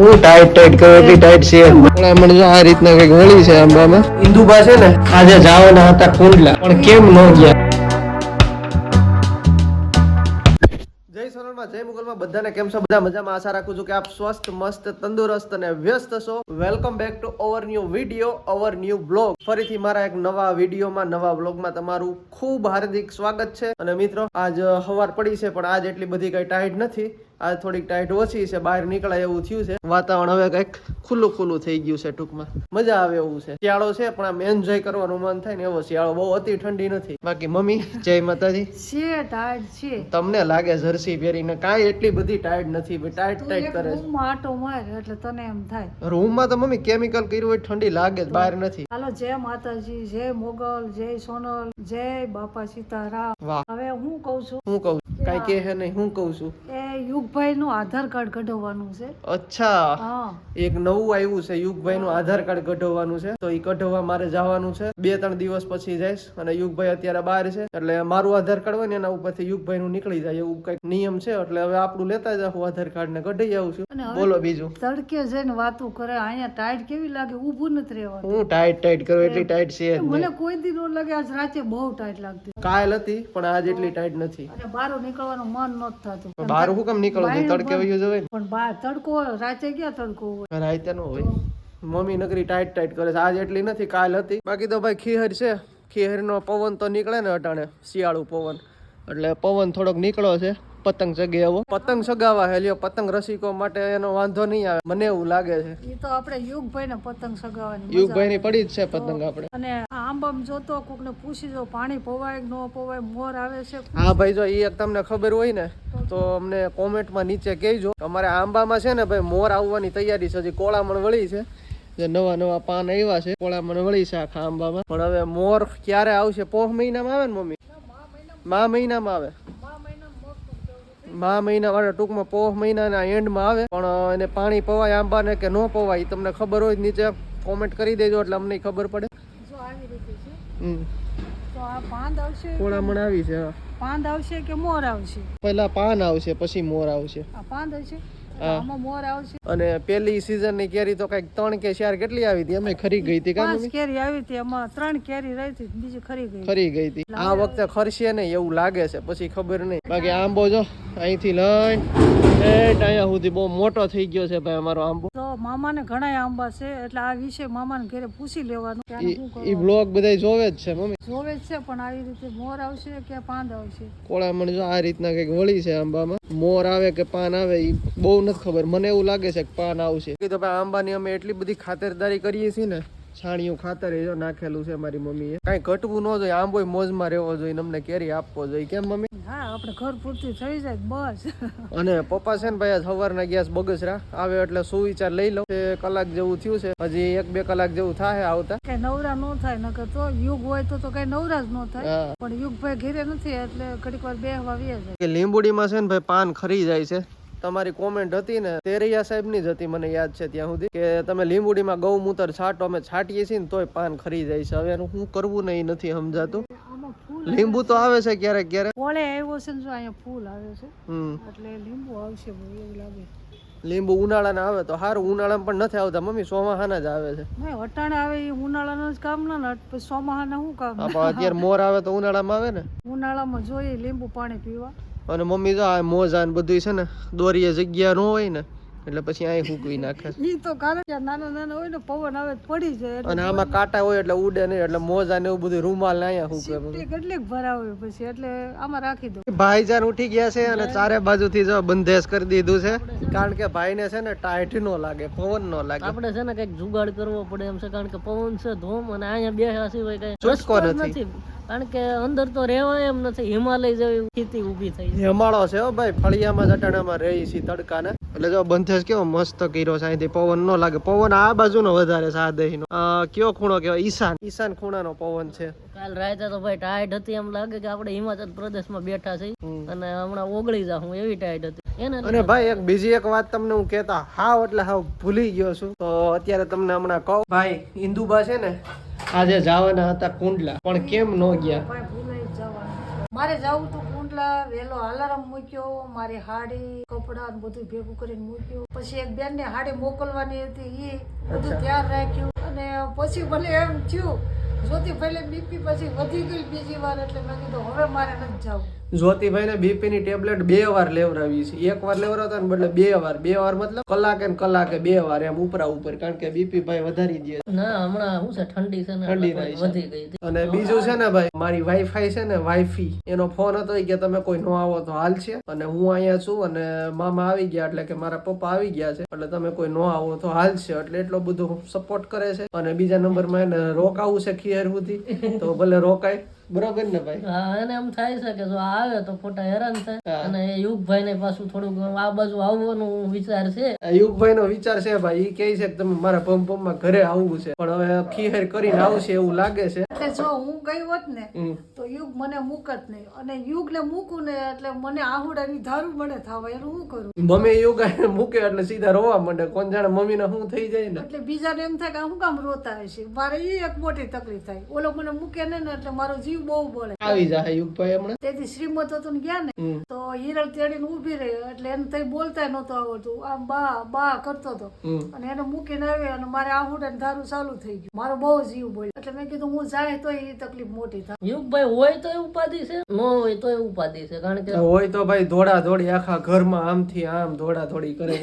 હું tight tight કરો એટલી ટાઈટ છે મને જો આ રીતના કઈક વળી છે આંબામાં. ઇન્દુબા છે ને આજે જવાના હતા કુંડલા પણ કેમ ન ગયા. જય સોનલમાં જય મુગલમાં બધાને કેમ છો? બધા મજામાં? આશા રાખું છું કે આપ સ્વસ્થ મસ્ત તંદુરસ્ત અને વ્યસ્ત છો. Welcome back to our new video, our new blog. ફરીથી મારા એક નવા વિડીયોમાં, નવા બ્લોગમાં તમારું ખૂબ હાર્દિક સ્વાગત છે. અને મિત્રો આજ સવાર પડી છે પણ આજ એટલી બધી કઈ ટાઈટ નથી. આજ થોડીક ટાઈટ ઓછી છે. બહાર નીકળાય એવું થયું છે. વાતાવરણ હવે કઈક ખુલ્લું ખુલ્લું થઈ ગયું છે. ટૂંકમાં મજા આવે એવું છે. શિયાળો છે પણ આમ એન્જોય કરવાનું મન થાય ને એવો શિયાળો. બહુ અતિ ઠંડી નથી. બાકી મમ્મી જય માતાજી. છે ટાઈટ છે. તમને લાગે જર્સી પહેરીને? કાંઈ એટલી બધી ટાઈટ નથી. ટાઈટ ટાઈટ કરે છે. રૂમમાં આટો માર એટલે તને એમ થાય. રૂમમાં તો મમ્મી કેમિકલ કર્યું હોય ઠંડી લાગે જ, બહાર નથી. હાલો, જય માતાજી, જય મોગલ, જય સોનલ, જય બાપા સીતારામ. વાહ. હવે હું કઉ છું, હું કહું કાંઈ કે હે નહીં. હું કહું છું એ યુગભાઈ નું આધાર કાર્ડ કઢાવવાનું છે. અચ્છા, હા, એક નવું આવ્યું છે. યુગભાઈ નું આધાર કાર્ડ કઢાવવાનું છે. તો એ કઢાવવા મારે જવાનું છે. 2-3 દિવસ પછી જઈશ. અને યુગભાઈ અત્યારે બહાર છે એટલે મારું આધાર કાર્ડ હોય ને એના ઉપરથી યુગભાઈ નું નીકળી જાય એવું કઈક નિયમ છે. એટલે હવે આપણું લેતા જાવ આધાર કાર્ડ ને કઢાઈ આવું છું. અને હવે બોલો બીજું. તડકે જઈને વાતું કરે. અહીંયા ટાઈટ કેવી લાગે, ઊભું નથી રહેવાનું. હું ટાઈટ ટાઈટ કરું એટલી ટાઈટ છે જ મને નહીં. કોઈ દી નો લાગે. આજ રાતે બહુ ટાઈટ લાગતી કાલ હતી પણ આજ એટલી ટાઈટ નથી. અને બહાર નીકળવાનું મન નહોતું થતું. બહાર હું કેમ નીકળો છો? તડકે વયું જવાય ને. પણ બહાર તડકો હોય, રાતે ક્યાં તડકો હોય. રાતે નો હોય. મમ્મી નકરી ટાઈટ ટાઈટ કરે છે. આજ એટલી નથી, કાલ હતી. બાકી તો ભાઈ ખીહર છે. ખીહર નો પવન તો નીકળે ને અટાણે, શિયાળુ પવન. એટલે પવન થોડોક નીકળો છે. પતંગ ચગે એવો. પતંગ ચગાવા હે લ્યો. પતંગ રસિકો માટે એનો વાંધો નહીં આવે, મને એવું લાગે છે. એ તો આપણે યુગભાઈ ને પતંગ સગાવવાની યુગભાઈ ની પડી જ છે પતંગ આપણે. અને આંબામ જોતો કોક ને પૂછી જો પાણી પવાય કે ન પવાય, મોર આવે છે. હા ભાઈ, જો એ એક તમને ખબર હોય ને તો અમને કોમેન્ટમાં નીચે કહેજો. અમારે આંબામાં છે ને ભાઈ મોર આવવાની તૈયારી છે. હજી કોળામણ વળી છે. જે નવા નવા પાન આવ્યા છે, કોળામણ વળી છે આખા આંબામાં. પણ હવે મોર ક્યારે આવશે? પોહ મહિનામાં આવે ને મમ્મી? મા મહિનામાં આવે. મા મહિના વાળા ટૂંકમાં પોહ મહિનાના એન્ડમાં આવે. પણ એને પાણી પવાય આંબાને કે ન પવાય તમને ખબર હોય નીચે કોમેન્ટ કરી દેજો એટલે અમને ખબર પડે. જો આવી રીતે છે. તો આ પાંદ આવશે, કોળામણ આવી છે. હા, પાંદ આવશે કે મોર આવશે? પહેલા પાન આવશે પછી મોર આવશે. આ પાંદ આવશે, હા. આમાં મોર આવશે. અને પેલી સીઝન ની કેરી તો કઈક 3 કે 4 કેટલી આવી હતી? અમે ખરી ગઈ હતી. 5 કેરી આવી હતી, એમાં 3 કેરી રહી હતી, બીજી ખરી ગઈ. ખરી ગઈ હતી. આ વખતે ખરશે નહીં એવું લાગે છે, પછી ખબર નહીં. બાકી આંબો જો અહીંથી લઈને અહીંયા સુધી બહુ મોટો થઈ ગયો છે ભાઈ અમારો આંબો. તો મામાને ઘણા આંબા છે એટલે આ વિશે મામાને ઘરે પૂછી લેવાનું કે આને શું ઈ કરવાનું. બ્લોગ બધા જોવે જ છે મમ્મી. જોવે જ છે પણ આવી રીતે મોર આવશે કે પાંદ આવશે. કોળામણ જો આ રીતના કઈક વળી છે આંબામાં. મોર આવે કે પાન આવે એ બહુ નથી ખબર. મને એવું લાગે છે કે પાન આવશે. તો ભાઈ આંબાની અમે એટલી બધી ખાતરદારી કરીએ છીએ ને, છાણિયું ખાતર એ જો નાખેલું છે મારી મમ્મીએ. કાંઈ ઘટવું ન જોઈએ, આંબો મોજમાં રહેવો જોઈએ, અમને કેરી આપવો જોઈએ. કેમ મમ્મી? હા, આપણે ઘર પૂરતી થઈ જાય બસ. અને પપ્પા છે ને ભાઈ સવારના ગેસ બગસરા આવે એટલે સુવિચાર લઈ લો. 1 કલાક જેવું થયું છે, હજી 1-2 કલાક જેવું થાય આવતા. કઈ નવરા ન થાય, નકર તો યુગ હોય તો કઈ નવરા જ ન થાય. હા. પણ યુગભાઈ ઘરે નથી એટલે ઘડીક વાર બેહવા વ્યા જાય. કે લીંબુડીમાં છે ને ભાઈ પાન ખરી જાય છે. તમારી કોમેન્ટ હતી ને તેરૈયા સાહેબ ની જ હતી, મને યાદ છે ત્યાં સુધી, કે તમે લીંબુડીમાં ગૌમૂત્ર છાંટો. અમે છાંટીએ છીએ ને તોય પાન ખરી જાય છે. હવે એનું શું કરવું ને એ નથી સમજાતું. આમાં ફૂલ લીંબુ તો આવે છે ક્યારેક ક્યારેક. કોળે આવ્યો છે ને, જો અહીંયા ફૂલ આવે છે હમ, એટલે લીંબુ આવશે ભાઈ એવું લાગે. લીંબુ ઉનાળાના આવે તો સારું. ઉનાળામાં પણ નથી આવતા મમ્મી, ચોમાહાના જ આવે છે. નહીં, અટાણે આવે એ ઉનાળાના જ કામ ના, પછી ચોમાહાના શું કામ. પણ અત્યારે મોર આવે તો ઉનાળામાં આવે ને. ઉનાળામાં જોઈએ લીંબુ પાણી પીવા. અને મમ્મી જો આ મોજા ને બધું છે ને દોરીએ જગ્યા ન હોય ને એટલે પછી અહીં સૂકવી નાખે. ઈ તો કારણ કે નાના નાના હોય ને પવન આવે તો પડી જાય. અને આમાં કાંટા હોય એટલે ઉડે નહીં, એટલે મોજા ને એવું બધું રૂમાલ ને અહીંયા સૂકવે. કેટલીક ભરાવે પછી એટલે આમાં રાખી દો. ભાઈજાન ઉઠી ગયા છે અને ચારે બાજુથી જો બંધેશ કરી દીધું છે. કારણ કે ભાઈને છે ને ટાઈટ નો લાગે, પવન નો લાગે. આપણે છે ને કઈક જુગાડ કરવો પડે એમ છે, કારણ કે પવન છે ધોમ અને અહીંયા બેસા સિવાય કઈ છૂટકો રસ્તો જ નથી. કારણ કે અંદર તો રહેવાય એમ નથી. હિમાલય જેવી સ્થિતિ ઊભી થઈ છે. હિમાળો છે હો ભાઈ, ફળિયામાં જટાણામાં રહી છે તડકાને. એટલે જો બંધેશ કેવો મસ્ત કર્યો છે. અહીંથી પવન નો લાગે. પવન આ બાજુનો વધારે છે, આ દહીનો. કયો ખૂણો કહેવાય? ઈશાન ખૂણાનો પવન છે. કાલ રાતે તો ભાઈ ટાઈટ હતી, એમ લાગે કે આપણે હિમાચલ પ્રદેશમાં બેઠા છીએ અને હમણાં ઓગળી જાઉં એવી ટાઈટ હતી. અને ભાઈ બીજી એક વાત તમને હું કહેતા હાવ એટલે હાવ ભૂલી ગયો છું, તો અત્યારે તમને હમણાં કહું. ભાઈ ઇન્દુબા છે ને આજે જવાના હતા કુંડલા પણ કેમ ન ગયા? મારે જવું તું કુંડલા, વેલો અલાર્મ મૂક્યો, મારી હાડી કપડા ને બધું ભેગું કરીને મૂક્યું. પછી એક બેન ને હાડી મોકલવાની હતી, એ બધું ધ્યાન રાખ્યું. અને પછી ભલે એમ થયું જ્યોતિ પહેલે બીપી પછી વધી ગઈ બીજી વાર, એટલે મેં કીધું હવે મારે નથી જવું. જ્યોતિભાઈ ને બીપી ની ટેબ્લેટ 2 વાર લેવડાવી છે. 1 વાર લેવડાવતા ને બદલે 2 વાર. 2 વાર મતલબ કલાકે ને કલાકે 2 વાર એમ ઉપરા ઉપર, કારણ કે બીપી ભાઈ વધારી દે. ના હમણાં શું છે ઠંડી છે ને ઠંડી એટલે થાય છે. વધી ગઈ હતી. અને બીજું છે ને ભાઈ, મારી વાઈફાઈ છે ને, વાઈફી એનો ફોન હતો કે તમે કોઈ નો આવો તો હાલ છે, અને હું અહીંયા છું અને મામા આવી ગયા, એટલે કે મારા પપ્પા આવી ગયા છે, એટલે તમે કોઈ નો આવો તો હાલ છે. એટલે એટલો બધો સપોર્ટ કરે છે. અને બીજા નંબરમાં એને રોકાવું છે ખીર સુધી, તો ભલે રોકાય. બરોબર ને ભાઈ? હા, એને એમ થાય છે કે જો આવે તો ખોટા હેરાન થાય. અને યુગભાઈ ને પાછું થોડુંક આ બાજુ આવવાનું વિચાર છે. યુગભાઈ નો વિચાર છે ભાઈ, ઈ કહે છે કે તમે મારા પંપમાં ઘરે આવવું છે, પણ હવે ખીહેર કરીને આવશે એવું લાગે છે. એટલે જો હું ગઈ હોત ને તો યુગ મને મૂકત નહીં, અને યુગ ને મૂકું ને એટલે મને આહુડાની ધારું મને થવા, એનું હું કરું? મમ્મી યુગ મૂકે એટલે સીધા રોવા માંડે. કોણ જાણે મમ્મી ને શું થઈ જાય ને. એટલે બીજાને એમ થાય કે હું કામ રોતા હશે, મારે એ એક મોટી તકલીફ થાય. ઓલો મને મૂકે ને એટલે મારો જીવ બહુ બોલે. આવી જાય યુગભાઈ હમણાં. તેથી શ્રીમત હતું ગયા ને તો હિરલ તેડીને ઊભી રહી, એટલે એને તઈ બોલતા નહોતું આવડતું, આમ બા બા કરતો હતો. અને એને મૂકીને આવે અને મારે આહુડા ધારું ચાલુ થઈ ગયું. મારો બહુ જીવ બોલ્યો, એટલે મેં કીધું હું જાય તો એ તકલીફ મોટી થાય. યુગભાઈ હોય તો ઉપાધિ છે, ન હોય તો ઉપાધિ છે. કારણ કે હોય તો ભાઈ દોડા દોડી આખા ઘરમાં આમથી આમ દોડા દોડી કરે.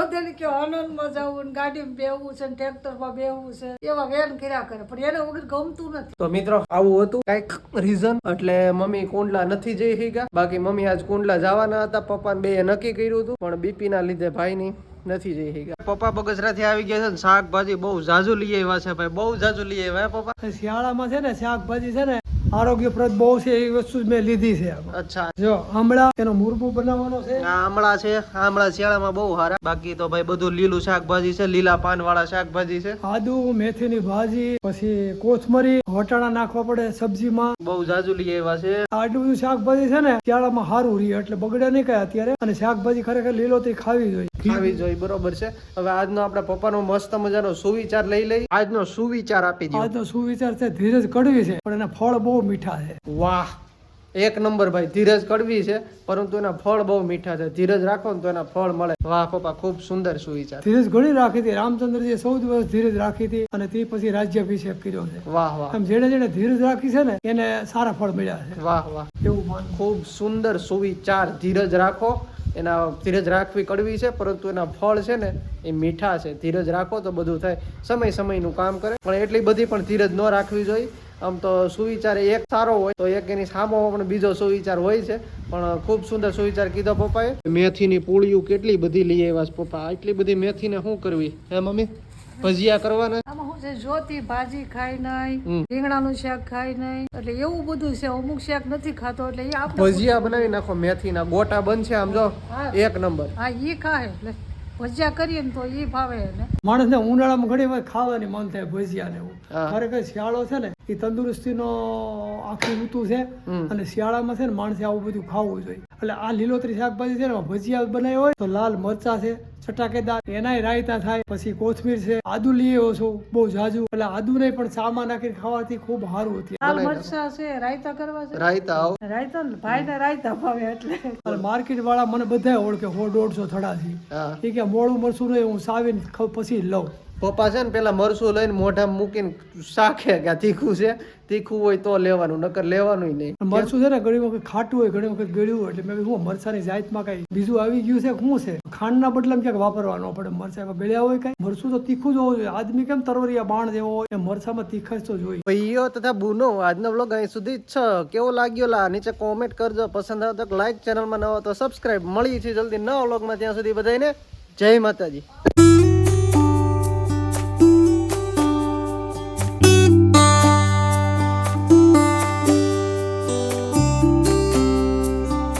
બધાને કે આનંદમાં જવું, ગાડીમાં બેહવું છે, ટ્રેક્ટરમાં બેહવું છે, એવા વેન કર્યા કરે, પણ એને વગર ગમતું નથી. તો મિત્રો આવું હતું કઈક રીઝન, એટલે મમ્મી કુંડલા નથી જઈ શક્યા. બાકી મમ્મી આજ કુંડલા જવાના હતા, પપ્પા બે નક્કી કર્યું હતું, પણ બીપી ના લીધે ભાઈ ની નથી જઈ શક્યા. પપ્પા બગસરા થી આવી ગયા છે ને, શાકભાજી બહુ જાજુ લઈ આવ્યા છે ભાઈ, બહુ જાજુ લઈ આવ્યા પપ્પા. શિયાળામાં છે ને શાકભાજી છે ને આરોગ્યપ્રદ બહુ છે, એ વસ્તુ જ મેં લીધી છે. અચ્છા, જો આમળા એનો મુરબો બનાવવાનો છે. આ આમળા છે, આમળા શિયાળામાં બહુ સારા. બાકી તો ભાઈ બધું લીલું શાકભાજી છે, લીલા પાન વાળા શાકભાજી છે. આદુ, મેથીની ભાજી, પછી કોથમરી, વટાણા નાખવા પડે સબ્જીમાં. બહુ જાજુ લઈ આવ્યા છે. આટલું બધું શાકભાજી છે ને શિયાળામાં સારું રહે, એટલે બગડે નહીં કઈ અત્યારે. અને શાકભાજી ખરેખર લીલોતરી ખાવી જોઈએ. ખાવી જોઈએ, બરોબર છે. હવે આજનો આપણે પપ્પાનો મસ્ત મજાનો સુવિચાર લઈ લઈ. આજનો સુવિચાર આપી દો. આજનો સુવિચાર છે ધીરજ કડવી છે, પણ એના ફળ બહુ મીઠા છે. વાહ, એક નંબર ભાઈ. ધીરજ કડવી છે પરંતુ એના ફળ બહુ મીઠા છે. ધીરજ રાખો ને તો એના ફળ મળે. વાહ પપ્પા, ખૂબ સુંદર સુવિચાર. ધીરજ ઘણી રાખી હતી. રામચંદ્રજીએ 14 વર્ષ ધીરજ રાખી હતી, અને તે પછી રાજ્યાભિષેક કર્યો છે. વાહ વાહ, આમ જેને જેને ધીરજ રાખી છે ને એને સારા ફળ મળ્યા છે. વાહ વાહ, એવું માનું. ખૂબ સુંદર સુવિચાર. ધીરજ રાખો, એના ધીરજ રાખવી કડવી છે પરંતુ એના ફળ છે ને એ મીઠા છે. ધીરજ રાખો તો બધું થાય. સમય સમયનું કામ કરે, પણ એટલી બધી પણ ધીરજ ન રાખવી જોઈએ. આમ તો સુવિચાર એક સારો હોય તો એક એની સામો પણ બીજો સુવિચાર હોય છે, પણ ખૂબ સુંદર સુવિચાર કીધો પપ્પાએ. મેથીની પૂળીઓ કેટલી બધી લઈ આવ્યા છે પપ્પા. આટલી બધી મેથીને શું કરવી હે મમ્મી? ભજીયા કરવાના. આમાં શું છે, જ્યોતિ ભાજી ખાય નહીં, રીંગણાનું શાક ખાય નહીં, એટલે એવું બધું છે. અમુક શાક નથી ખાતો, એટલે એ આપણે ભજીયા બનાવી નાખો, મેથીના ગોટા બનશે આમ જો એક નંબર. હા ઈ ખાય, એટલે ભજીયા કરીએ ને તો ઈ ભાવે એને. માણસને ઉનાળામાં ઘણી વાર ખાવાની મન થાય ભજીયા ને એવું. હા. ખરેખર શિયાળો છે ને એ તંદુરસ્તીનો આખી ઋતુ છે, અને શિયાળામાં છે ને માણસે આવું બધું ખાવું જોઈએ. એટલે આ લીલોતરી શાકભાજી છે ને ભજીયા બનાવી હોય તો લાલ મરચા છે ચટાકેદાર, એનાય રાયતા થાય. પછી કોથમીર છે, આદુ લઈ આવ્યો છું બહુ જાજુ, એટલે આદુ નહીં પણ ચામાં નાખીને ખાવાથી ખૂબ સારું હતું. લાલ મરચા છે, રાયતા કરવા છે. રાયતા આવો. રાયતા ને ભાઈ ને રાયતા ભાવે એટલે. અને માર્કેટ વાળા મને બધા ઓળખે 100-150 થડાથી. હા, એ કે મોડું મરચું નહીં, હું સાવીને પછી લઉં. પપ્પા છે ને પેલા મરસું લઈને મોઢામાં મૂકીને શાખે કે આ તીખું છે, તીખું હોય તો લેવાનું, નકર લેવાનું નહીં. મરચું છે ને ઘણી વખત ખાટું હોય, ઘણી વખત ગળ્યું હોય, એટલે મેં કીધું હું મરચાની જાતમાં કઈ બીજું આવી ગયું છે શું છે, ખાંડના બદલામાં ક્યાંક વાપરવા ન પડે. મરચા ગળ્યા હોય કઈ, મરચું તો તીખું જ હોવું જોઈએ. આદમી કેમ તરવરિયા બાણ જેવો હોય, મરચામાં તીખાશ તો જોઈએ. ભાઈઓ તથા બુનો, આજનો વ્લોગ અહીં સુધી જ છે. કેવો લાગ્યો લા નીચે કોમેન્ટ કરજો. પસંદ આવે તો લાઈક, ચેનલમાં ન હોય તો સબસ્ક્રાઇબ. મળી છે જલ્દી નવા વ્લોગમાં. ત્યાં સુધી બધાને જય માતાજી.